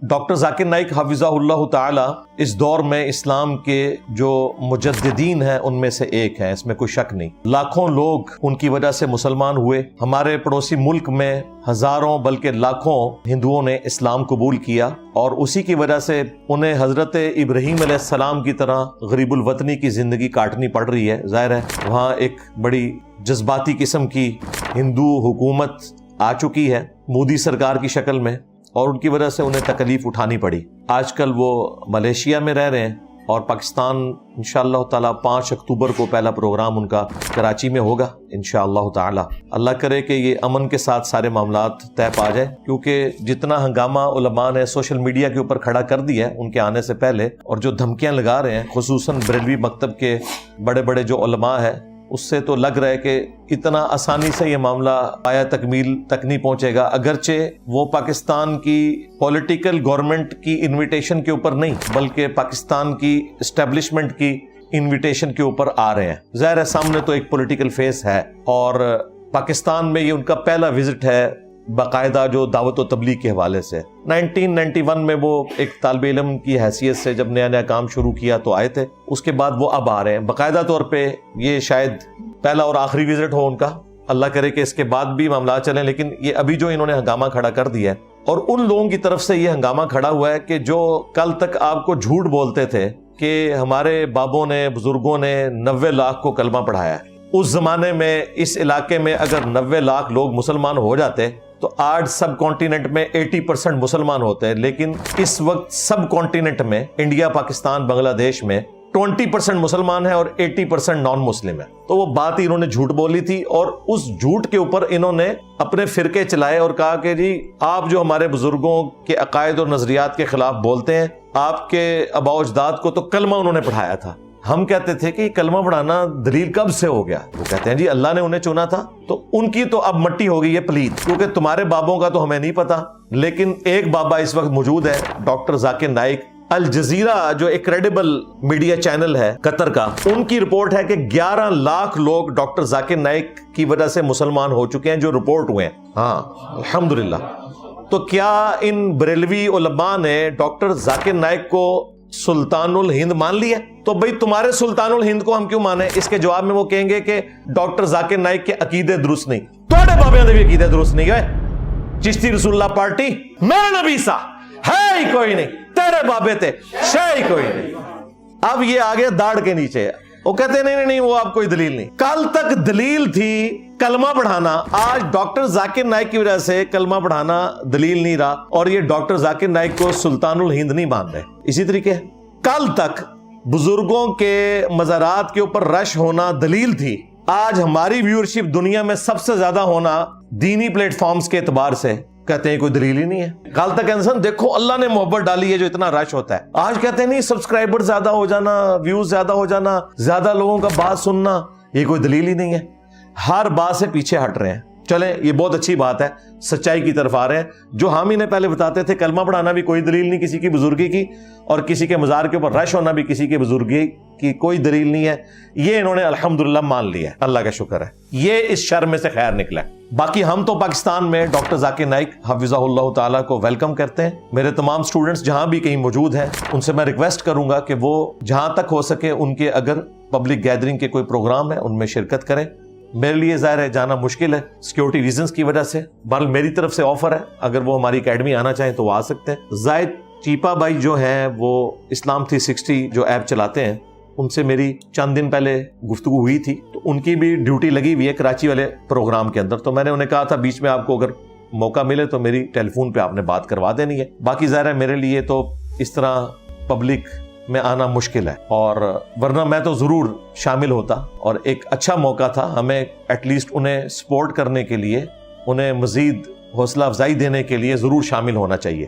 Doctor Zakir Naik حفظہ تعالی اس دور میں اسلام کے جو مجددین ہیں ان میں سے ایک ہیں، اس میں کوئی شک نہیں۔ لاکھوں لوگ ان کی وجہ سے مسلمان ہوئے۔ ہمارے پڑوسی ملک میں ہزاروں بلکہ لاکھوں ہندوؤں نے اسلام قبول کیا، اور اسی کی وجہ سے انہیں حضرت ابراہیم علیہ السلام کی طرح غریب الوطنی کی زندگی کاٹنی پڑ رہی ہے۔ ظاہر ہے وہاں ایک بڑی جذباتی قسم کی ہندو حکومت آ چکی ہے مودی سرکار کی شکل میں، اور ان کی وجہ سے انہیں تکلیف اٹھانی پڑی۔ آج کل وہ ملیشیا میں رہ رہے ہیں، اور پاکستان انشاءاللہ تعالی 5 اکتوبر کو پہلا پروگرام ان کا کراچی میں ہوگا انشاءاللہ تعالی۔ اللہ کرے کہ یہ امن کے ساتھ سارے معاملات طے پا جائے، کیونکہ جتنا ہنگامہ علماء نے سوشل میڈیا کے اوپر کھڑا کر دیا ہے ان کے آنے سے پہلے، اور جو دھمکیاں لگا رہے ہیں خصوصاً بریلوی مکتب کے بڑے بڑے جو علماء ہیں، اس سے تو لگ رہا ہے کہ اتنا آسانی سے یہ معاملہ پایا تکمیل تک نہیں پہنچے گا، اگرچہ وہ پاکستان کی پولیٹیکل گورنمنٹ کی انویٹیشن کے اوپر نہیں بلکہ پاکستان کی اسٹیبلشمنٹ کی انویٹیشن کے اوپر آ رہے ہیں۔ ظاہر ہے سامنے تو ایک پولیٹیکل فیس ہے، اور پاکستان میں یہ ان کا پہلا وزٹ ہے باقاعدہ جو دعوت و تبلیغ کے حوالے سے۔ 1991 میں وہ ایک طالب علم کی حیثیت سے جب نیا کام شروع کیا تو آئے تھے، اس کے بعد وہ اب آ رہے ہیں باقاعدہ طور پہ۔ یہ شاید پہلا اور آخری وزٹ ہو ان کا، اللہ کرے کہ اس کے بعد بھی معاملات چلیں، لیکن یہ ابھی جو انہوں نے ہنگامہ کھڑا کر دیا ہے، اور ان لوگوں کی طرف سے یہ ہنگامہ کھڑا ہوا ہے کہ جو کل تک آپ کو جھوٹ بولتے تھے کہ ہمارے بابوں نے بزرگوں نے 90 لاکھ کو کلمہ پڑھایا ہے۔ اس زمانے میں اس علاقے میں اگر 90 لاکھ لوگ مسلمان ہو جاتے تو آج سب کانٹیننٹ میں 80% مسلمان ہوتے ہیں، لیکن اس وقت سب کانٹیننٹ میں انڈیا، پاکستان، بنگلہ دیش میں 20% مسلمان ہیں اور 80% نان مسلم ہیں۔ تو وہ بات ہی انہوں نے جھوٹ بولی تھی، اور اس جھوٹ کے اوپر انہوں نے اپنے فرقے چلائے اور کہا کہ جی آپ جو ہمارے بزرگوں کے عقائد اور نظریات کے خلاف بولتے ہیں، آپ کے آباء و اجداد کو تو کلمہ انہوں نے پڑھایا تھا۔ ہم کہتے تھے کہ کلمہ پڑھانا دلیل کب سے ہو گیا؟ وہ کہتے ہیں جی اللہ نے انہیں چنا تھا، تو ان کی تو اب مٹی ہو گئی ہے پلید، کیونکہ تمہارے بابوں کا تو ہمیں نہیں پتا۔ لیکن ایک بابا اس وقت موجود ہے، ڈاکٹر ذاکر نائک۔ الجزیرہ جو ایک کریڈیبل میڈیا چینل ہے قطر کا، ان کی رپورٹ ہے کہ 11 لاکھ لوگ ڈاکٹر ذاکر نائک کی وجہ سے مسلمان ہو چکے ہیں، جو رپورٹ ہوئے ہیں۔ ہاں الحمدللہ۔ تو کیا ان بریلوی علماء نے ڈاکٹر ذاکر نائک کو سلطان الہند مان لیا؟ تو بھئی تمہارے سلطان الہند کو ہم کیوں مانیں؟ اس کے جواب میں وہ کہیں گے کہ ڈاکٹر ذاکر نائک کے عقیدے درست نہیں۔ توڑے بابیاں دے بھی عقیدے درست نہیں گئے۔ چشتی رسول اللہ پارٹی میرا نبی سا ہے ہی کوئی نہیں، تیرے بابے تھے شے ہی کوئی نہیں۔ اب یہ آگے داڑھ کے نیچے وہ کہتے نہیں وہ آپ کوئی دلیل نہیں۔ کل تک دلیل تھی کلمہ پڑھانا، آج ڈاکٹر ذاکر نائک کی وجہ سے کلمہ پڑھانا دلیل نہیں رہا، اور یہ ڈاکٹر ذاکر نائک کو سلطان الہند نہیں مان رہے۔ اسی طریقے کل تک بزرگوں کے مزارات کے اوپر رش ہونا دلیل تھی، آج ہماری ویورشپ دنیا میں سب سے زیادہ ہونا دینی پلیٹ فارمز کے اعتبار سے کہتے ہیں کوئی دلیل ہی نہیں ہے۔ کل تک انسان دیکھو اللہ نے محبت ڈالی ہے جو اتنا رش ہوتا ہے، آج کہتے ہیں نہیں سبسکرائبر زیادہ ہو جانا، ویوز زیادہ ہو جانا، زیادہ لوگوں کا بات سننا، یہ کوئی دلیل ہی نہیں ہے۔ ہر بات سے پیچھے ہٹ رہے ہیں۔ چلیں یہ بہت اچھی بات ہے، سچائی کی طرف آ رہے ہیں۔ جو حامی نے پہلے بتاتے تھے کلمہ پڑھانا بھی کوئی دلیل نہیں کسی کی بزرگی کی، اور کسی کے مزار کے اوپر رش ہونا بھی کسی کے بزرگی کی کوئی دلیل نہیں ہے، یہ انہوں نے الحمدللہ مان لیا ہے، اللہ کا شکر ہے۔ یہ اس شر میں سے خیر نکلا ہے۔ باقی ہم تو پاکستان میں ڈاکٹر ذاکر نائک حفظہ اللہ تعالیٰ کو ویلکم کرتے ہیں۔ میرے تمام سٹوڈنٹس جہاں بھی کہیں موجود ہیں ان سے میں ریکویسٹ کروں گا کہ وہ جہاں تک ہو سکے ان کے اگر پبلک گیدرنگ کے کوئی پروگرام ہے ان میں شرکت کریں۔ میرے لیے ظاہر ہے جانا مشکل ہے سیکیورٹی ریزنز کی وجہ سے، بہرحال میری طرف سے آفر ہے، اگر وہ ہماری اکیڈمی آنا چاہیں تو وہ آ سکتے ہیں۔ زائد چیپا بھائی جو ہیں وہ اسلام 360 جو ایپ چلاتے ہیں، ان سے میری چند دن پہلے گفتگو ہوئی تھی، تو ان کی بھی ڈیوٹی لگی ہوئی ہے کراچی والے پروگرام کے اندر، تو میں نے انہیں کہا تھا بیچ میں آپ کو اگر موقع ملے تو میری ٹیلی فون پہ آپ نے بات کروا دینی ہے۔ باقی ظاہر ہے میرے لیے تو اس طرح پبلک میں آنا مشکل ہے، اور ورنہ میں تو ضرور شامل ہوتا، اور ایک اچھا موقع تھا ہمیں ایٹ لیسٹ انہیں سپورٹ کرنے کے لیے، انہیں مزید حوصلہ افزائی دینے کے لیے ضرور شامل ہونا چاہیے۔